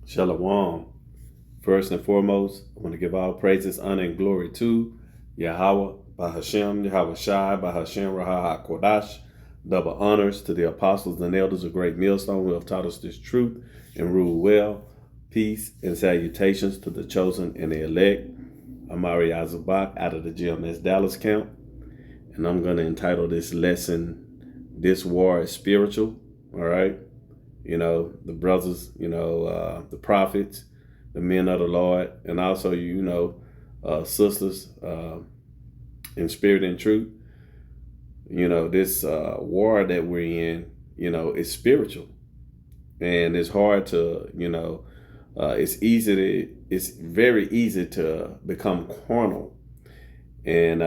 Shalom. First and foremost, I want to give all praises, honor, and glory to Yahweh, Bahashem, Yahweh Shai, Bahashem, Raha HaKodash. Double honors to the apostles and elders of Great Millstone who have taught us this truth and rule well. Peace and salutations to the chosen and the elect. I'm Ari Azubak out of the GMS Dallas camp, and I'm going to entitle this lesson, This War is Spiritual. All right. The brothers, the prophets, the men of the Lord, and also, sisters in spirit and truth. This war that we're in, is spiritual. And it's hard to, it's very easy to become carnal. And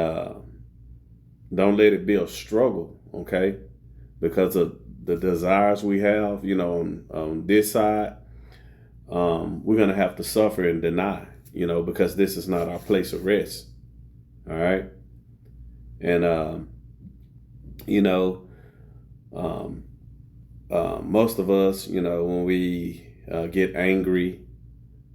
don't let it be a struggle, okay? Because of the desires we have, on this side, we're going to have to suffer and deny, because this is not our place of rest. All right. And, most of us, when we get angry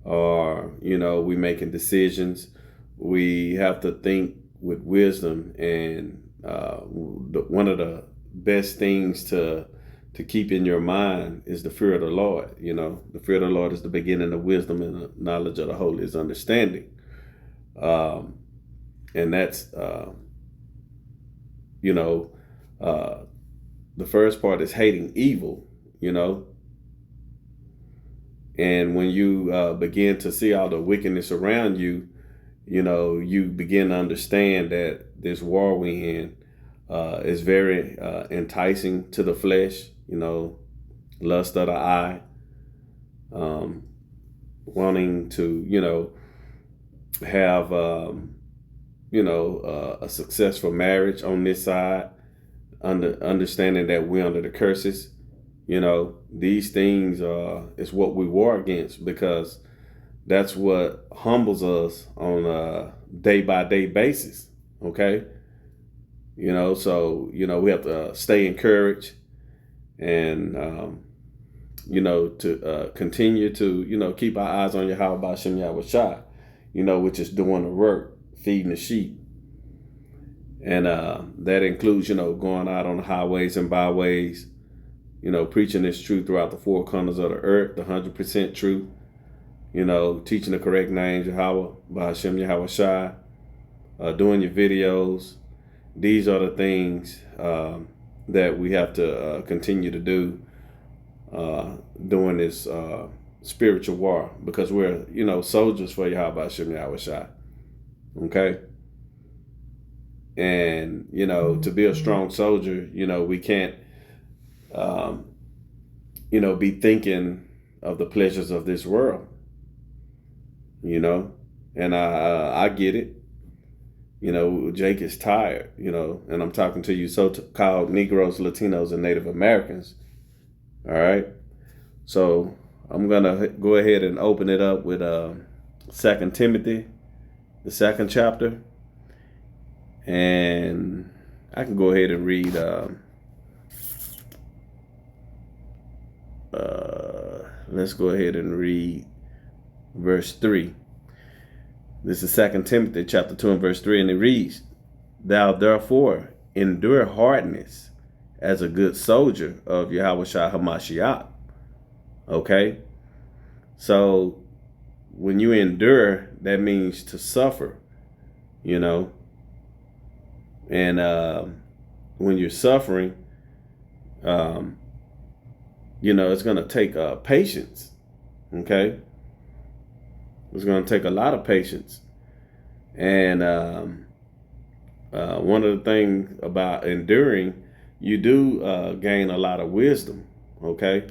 or, we making decisions, we have to think with wisdom. And one of the best things to keep in your mind is the fear of the Lord. The fear of the Lord is the beginning of wisdom, and the knowledge of the holy is understanding. And that's, the first part is hating evil, and when you begin to see all the wickedness around you, you begin to understand that this war we in is very enticing to the flesh, lust of the eye, wanting to, have, a successful marriage on this side, understanding that we're under the curses. These things is what we war against, because that's what humbles us on a day-by-day basis, okay? So, we have to stay encouraged and, to continue to, keep our eyes on Yahweh Ba'ashem Yahweh Shai, which is doing the work, feeding the sheep. And that includes, going out on the highways and byways, preaching this truth throughout the four corners of the earth, the 100% truth, teaching the correct names, Yahweh Ba'ashem Yahweh Shai, doing your videos. These are the things that we have to continue to do during this spiritual war, because we're, soldiers for Yahweh Hashem Yahweh Shai. Okay? And, to be a strong soldier, we can't, be thinking of the pleasures of this world, and I get it. Jake is tired, and I'm talking to you so-called Negroes, Latinos, and Native Americans. All right. So I'm going to go ahead and open it up with 2 Timothy, the 2nd chapter. And I can go ahead and read, let's go ahead and read verse 3. This is 2 Timothy chapter 2 and verse 3, and it reads, "Thou therefore endure hardness as a good soldier of Yahweh Shai HaMashiach." Okay? So when you endure, that means to suffer, and when you're suffering, it's going to take patience. Okay? It's going to take a lot of patience. And one of the things about enduring, you do gain a lot of wisdom, okay?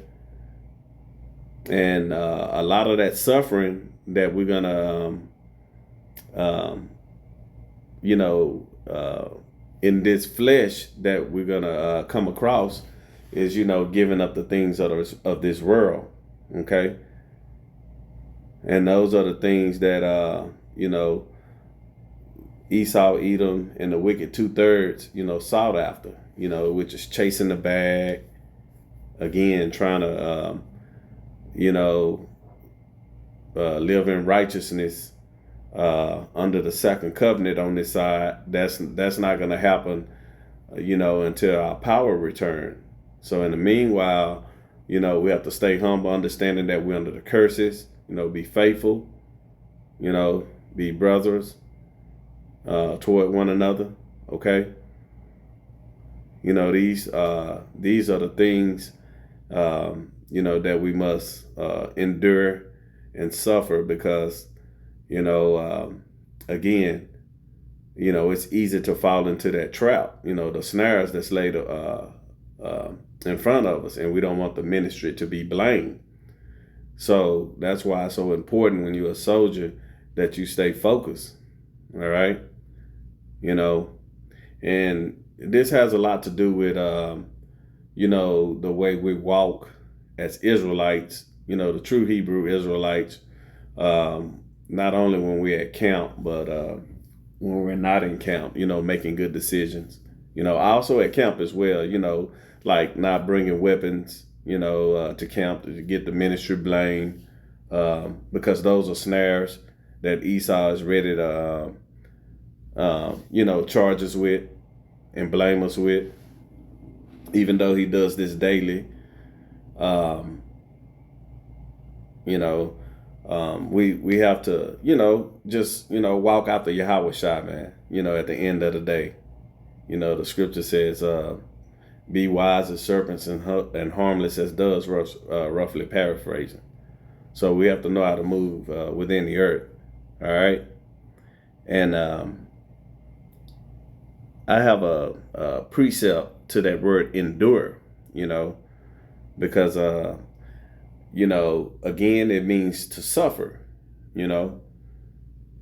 And a lot of that suffering that we're going to, in this flesh that we're going to come across is, giving up the things of this world, okay? And those are the things that, Esau, Edom, and the wicked 2/3, sought after, which is chasing the bag, again, trying to, live in righteousness under the second covenant on this side. That's not going to happen, until our power return. So in the meanwhile, we have to stay humble, understanding that we're under the curses. Be faithful. Be brothers toward one another. Okay. These are the things that we must endure and suffer, because again, it's easy to fall into that trap, the snares that's laid in front of us, and we don't want the ministry to be blamed. So that's why it's so important when you're a soldier that you stay focused. All right. And this has a lot to do with, the way we walk as Israelites, the true Hebrew Israelites, not only when we're at camp, but when we're not in camp, making good decisions. Also at camp as well, like not bringing weapons, to camp to get the ministry blamed, because those are snares that Esau is ready to, charge us with and blame us with, even though he does this daily. We have to, just, walk after Yahweh Shai, man, at the end of the day. The scripture says, be wise as serpents and harmless as doves, roughly paraphrasing. So we have to know how to move within the earth. All right. And I have a precept to that word endure, because, again, it means to suffer,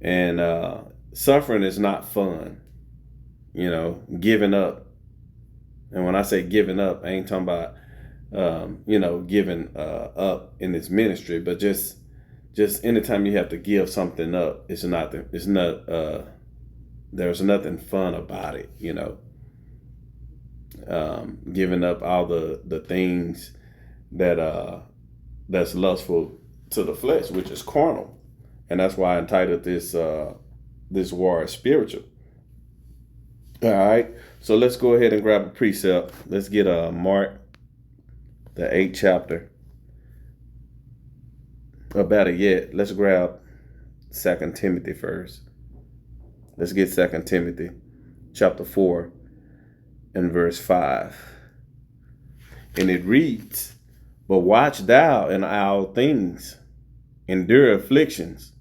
and suffering is not fun, giving up. And when I say giving up, I ain't talking about, giving up in this ministry, but just anytime you have to give something up, there's nothing fun about it, giving up all the things that's lustful to the flesh, which is carnal. And that's why I entitled this war is spiritual. All right, so let's go ahead and grab a precept. Let's get Mark, the 8th chapter. Or better yet, let's grab 2 Timothy first. Let's get 2 Timothy chapter 4 and verse 5. And it reads, but watch thou in all things, endure afflictions,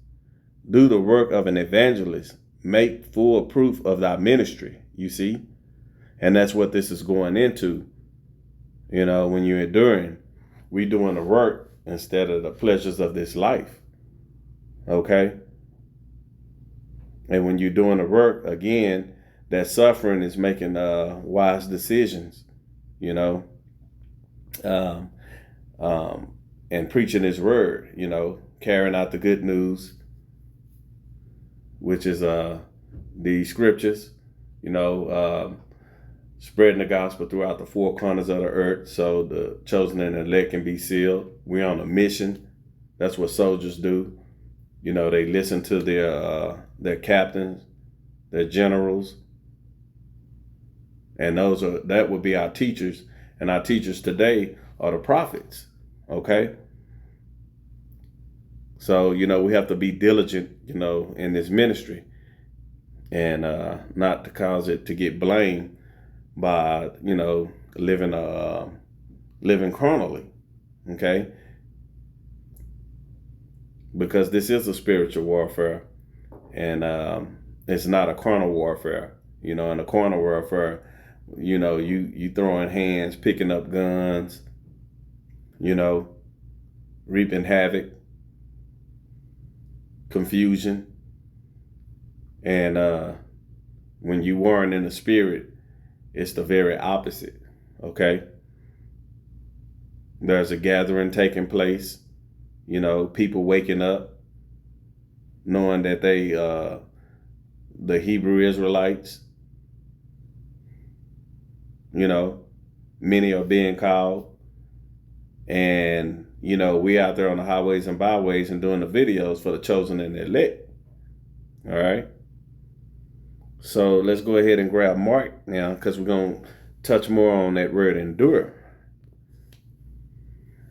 do the work of an evangelist, make full proof of thy ministry. You see? And that's what this is going into. When you're enduring, we doing the work instead of the pleasures of this life. Okay? And when you're doing the work, again, that suffering is making wise decisions, and preaching his word, carrying out the good news, which is the scriptures, spreading the gospel throughout the four corners of the earth so the chosen and elect can be sealed. We're on a mission. That's what soldiers do. They listen to their captains, their generals, and that would be our teachers. And our teachers today are the prophets. Okay. So, we have to be diligent, in this ministry, and not to cause it to get blamed by, living carnally. Okay. Because this is a spiritual warfare, and it's not a carnal warfare. In a carnal warfare, you throwing hands, picking up guns, reaping havoc, confusion. And when you warring in the spirit, it's the very opposite. Okay. There's a gathering taking place, people waking up, knowing that they, the Hebrew Israelites, many are being called, and, we out there on the highways and byways and doing the videos for the chosen and the elect. All right. So let's go ahead and grab Mark now, because we're going to touch more on that word endure.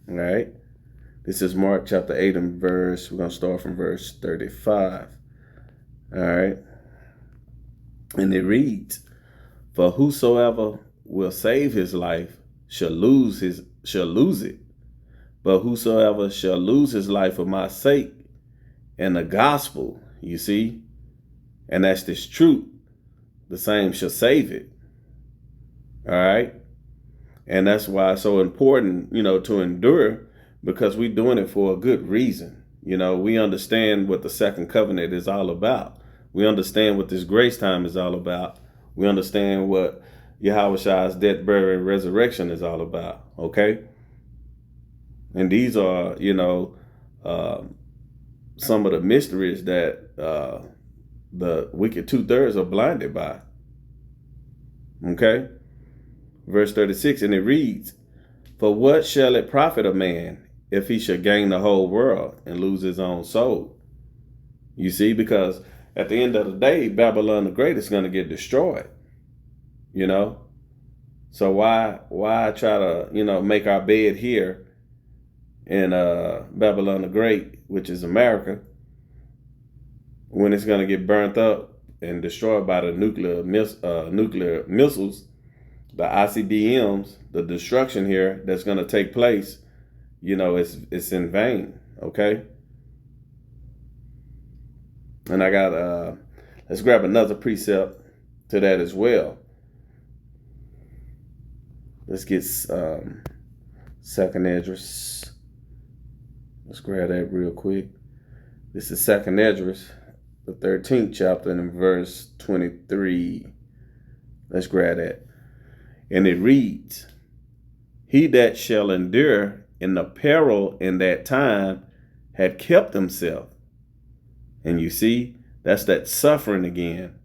All right. This is Mark chapter 8 and we're going to start from verse 35. All right. And it reads, "For whosoever will save his life shall lose it. But whosoever shall lose his life for my sake and the gospel," you see, "and that's this truth, the same shall save it." All right. And that's why it's so important, to endure, because we're doing it for a good reason. We understand what the second covenant is all about. We understand what this grace time is all about. We understand what Yahweh's death, burial, and resurrection is all about. Okay. And these are, some of the mysteries that the wicked 2/3 are blinded by. Okay. Verse 36, and it reads, "For what shall it profit a man if he should gain the whole world and lose his own soul?" You see, because at the end of the day, Babylon the Great is going to get destroyed. So why try to, make our bed here in Babylon the Great, which is America, when it's going to get burnt up and destroyed by the nuclear missiles, the ICBMs, the destruction here that's going to take place, it's in vain. Okay. And I got, let's grab another precept to that as well. Let's get Second Esdras. Let's grab that real quick. This is Second Esdras, the 13th chapter, and in verse 23. Let's grab that. And it reads, "He that shall endure in the peril in that time had kept himself." And you see, that's that suffering again.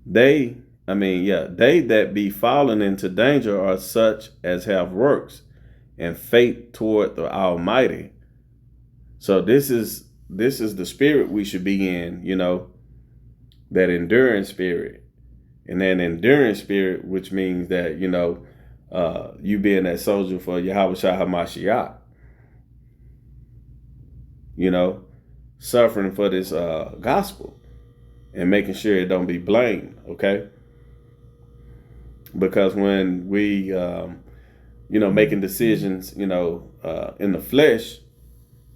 They that be fallen into danger are such as have works and faith toward the Almighty. So this is the spirit we should be in, that enduring spirit. And then endurance spirit, which means that, you being that soldier for Yahweh Shah HaMashiach, suffering for this gospel and making sure it don't be blamed. Okay. Because when we, making decisions, in the flesh,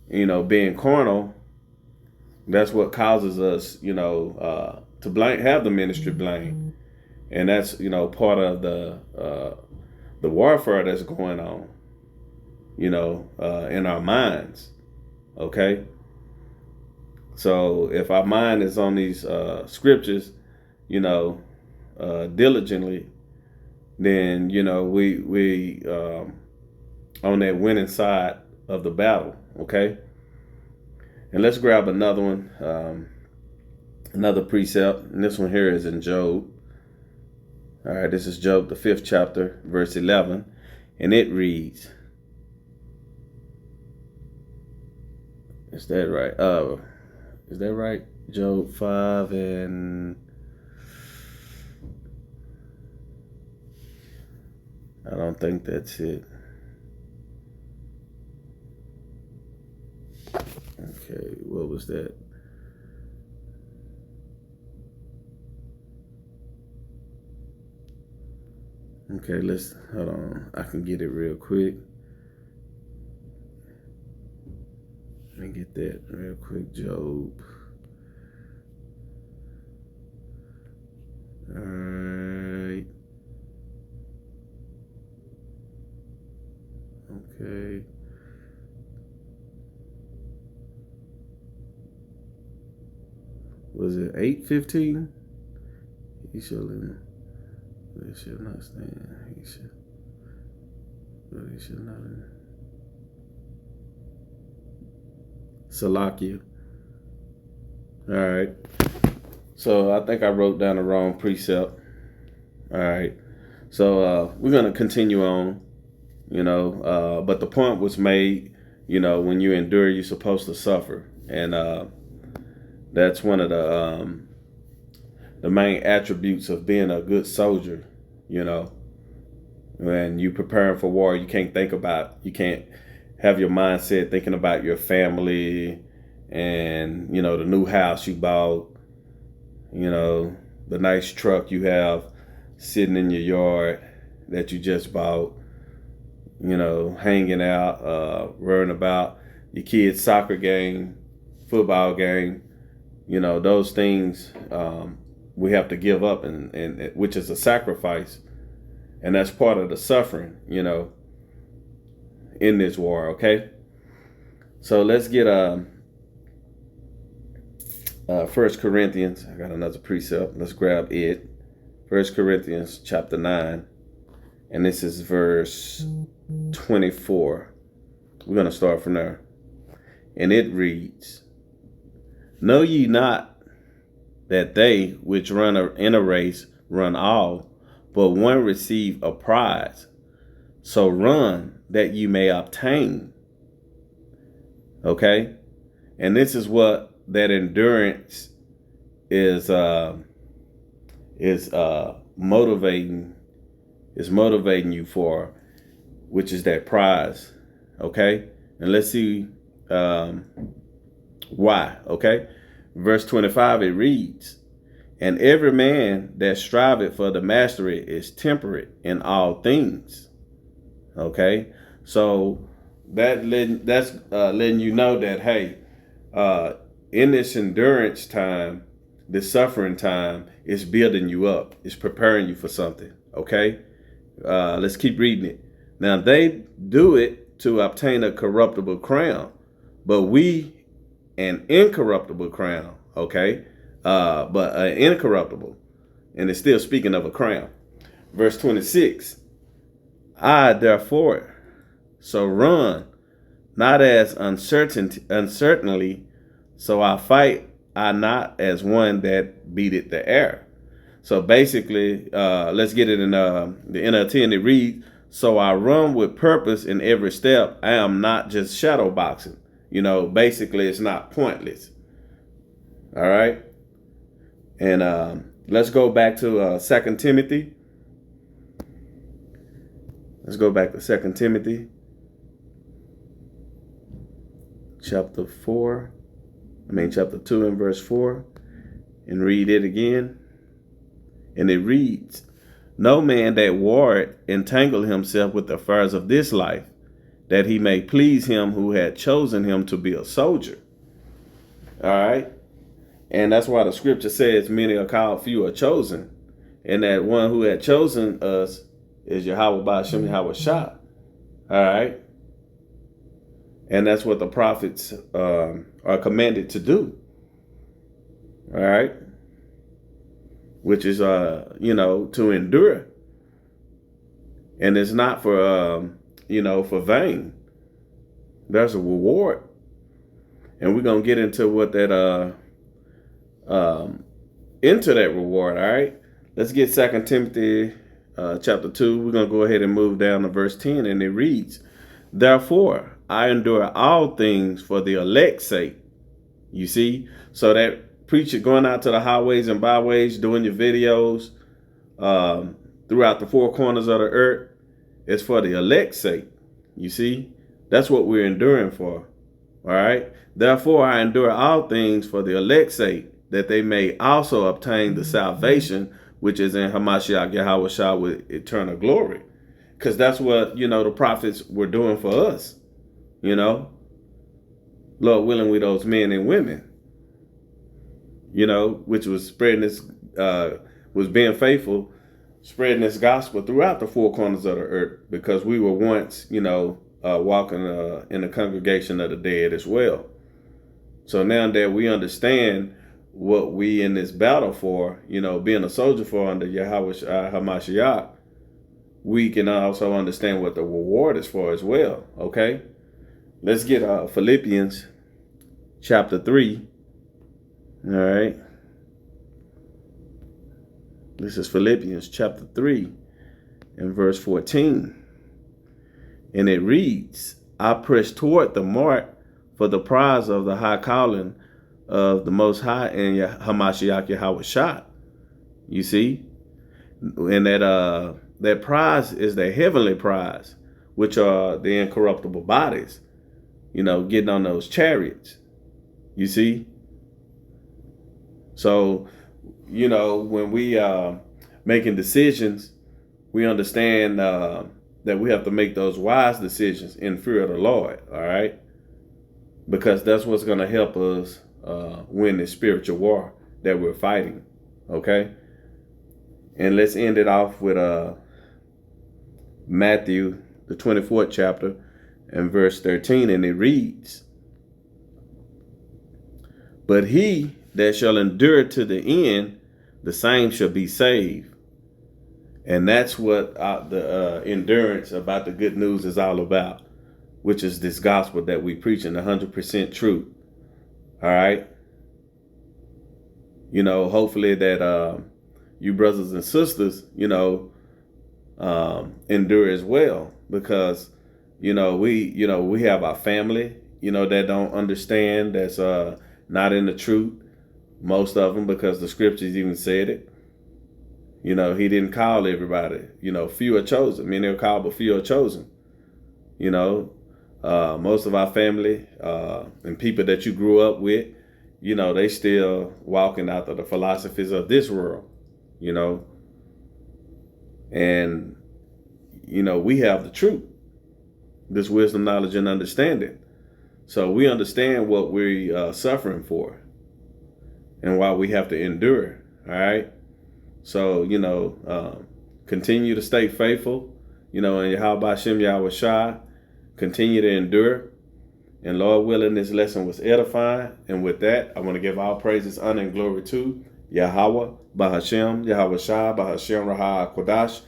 being carnal, that's what causes us, to have the ministry blame. And that's, part of the warfare that's going on, in our minds. Okay. So if our mind is on these scriptures, diligently, then, we on that winning side of the battle. Okay. And let's grab another one, another precept. And this one here is in Job. All right, this is Job, the 5th chapter, verse 11. And it reads, is that right? Is that right? Job 5 and... I don't think that's it. Okay, what was that? Okay, hold on. I can get it real quick. Let me get that real quick, Job. All right. Okay. Was it 8:15? He shall not stand. He shall not. Salakia. All right. So I think I wrote down the wrong precept. All right. So we're going to continue on, But the point was made, when you endure, you're supposed to suffer. And that's one of the main attributes of being a good soldier. When you preparing for war, you can't have your mindset thinking about your family and, the new house you bought, the nice truck you have sitting in your yard that you just bought, hanging out, worrying about your kids' soccer game, football game, those things we have to give up, and which is a sacrifice. And that's part of the suffering, in this war, okay? So let's get 1 Corinthians. I got another precept. Let's grab it. 1 Corinthians chapter 9. And this is verse 24. We're going to start from there. And it reads, Know ye not that they which run in a race run all, but one receive a prize? So run that you may obtain. Okay? And this is what that endurance is motivating you for, which is that prize. Okay? And let's see why. Okay? Verse 25, it reads, And every man that striveth for the mastery is temperate in all things. Okay? So that's letting you know that, hey, in this endurance time, this suffering time, it's building you up. It's preparing you for something. Okay? Let's keep reading it. Now, they do it to obtain a corruptible crown, but we an incorruptible crown. Okay? But incorruptible. And it's still speaking of a crown. Verse 26. I, therefore, so run, not as uncertainly, so I fight I not as one that beateth the air. So basically, let's get it in the NLT, and it reads, So I run with purpose in every step. I am not just shadow boxing. Basically, it's not pointless. All right? And let's go back to 2 Timothy. Let's go back to 2 Timothy chapter 2 and verse 4, and read it again. And it reads, No man that warreth entangle himself with the affairs of this life, that he may please him who had chosen him to be a soldier. All right? And that's why the scripture says many are called, few are chosen. And that one who had chosen us is Yahweh Ba'ashem Yahweh Shah. All right? And that's what the prophets are commanded to do. All right? Which is, to endure. And it's not for, for vain. There's a reward. And we're going to get into what that, into that reward. All right? Let's get 2 Timothy chapter 2. We're going to go ahead and move down to verse 10. And it reads, Therefore, I endure all things for the elect's sake. You see? So that preacher going out to the highways and byways, doing your videos throughout the four corners of the earth, is for the elect's sake. You see? That's what we're enduring for. All right? Therefore, I endure all things for the elect's sake, that they may also obtain the salvation which is in Hamashiach Yahweh Shah with eternal glory. Because that's what, the prophets were doing for us. Lord willing, we those men and women, which was spreading this, was being faithful, spreading this gospel throughout the four corners of the earth, because we were once, walking in the congregation of the dead as well. So now that we understand what we in this battle for, being a soldier for under Yahweh Hamashiach, we can also understand what the reward is for as well. Okay? Let's get Philippians chapter 3. All right. This is Philippians chapter 3 and verse 14. And it reads, I press toward the mark for the prize of the high calling of the Most High and Hamashiach Yahweh Shah. You see? And that prize is the heavenly prize, which are the incorruptible bodies, getting on those chariots. You see? So, when we making decisions, we understand that we have to make those wise decisions in fear of the Lord, all right? Because that's what's going to help us win this spiritual war that we're fighting, okay? And let's end it off with Matthew, the 24th chapter, and verse 13, and it reads, but he that shall endure to the end, the same shall be saved. And that's what the endurance about the good news is all about, which is this gospel that we preach in 100% truth. All right. Hopefully that you brothers and sisters, endure as well, because, we have our family, that don't understand, that's not in the truth. Most of them, because the scriptures even said it. He didn't call everybody. Few are chosen. Many are called, but few are chosen. Most of our family and people that you grew up with, they still walking after the philosophies of this world, And, we have the truth, this wisdom, knowledge, and understanding. So we understand what we're suffering for and why we have to endure, all right? So, continue to stay faithful, and Yahweh Hashem Yahweh Shai, continue to endure. And Lord willing, this lesson was edifying. And with that, I want to give all praises, honor, and glory to Yahweh, Bahashem, Yahweh Shai, Bahashem Raha Kodash.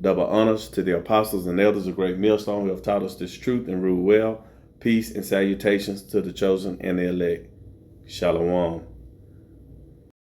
Double honors to the apostles and elders of Great Millstone who have taught us this truth and rule well. Peace and salutations to the chosen and the elect. Shalom.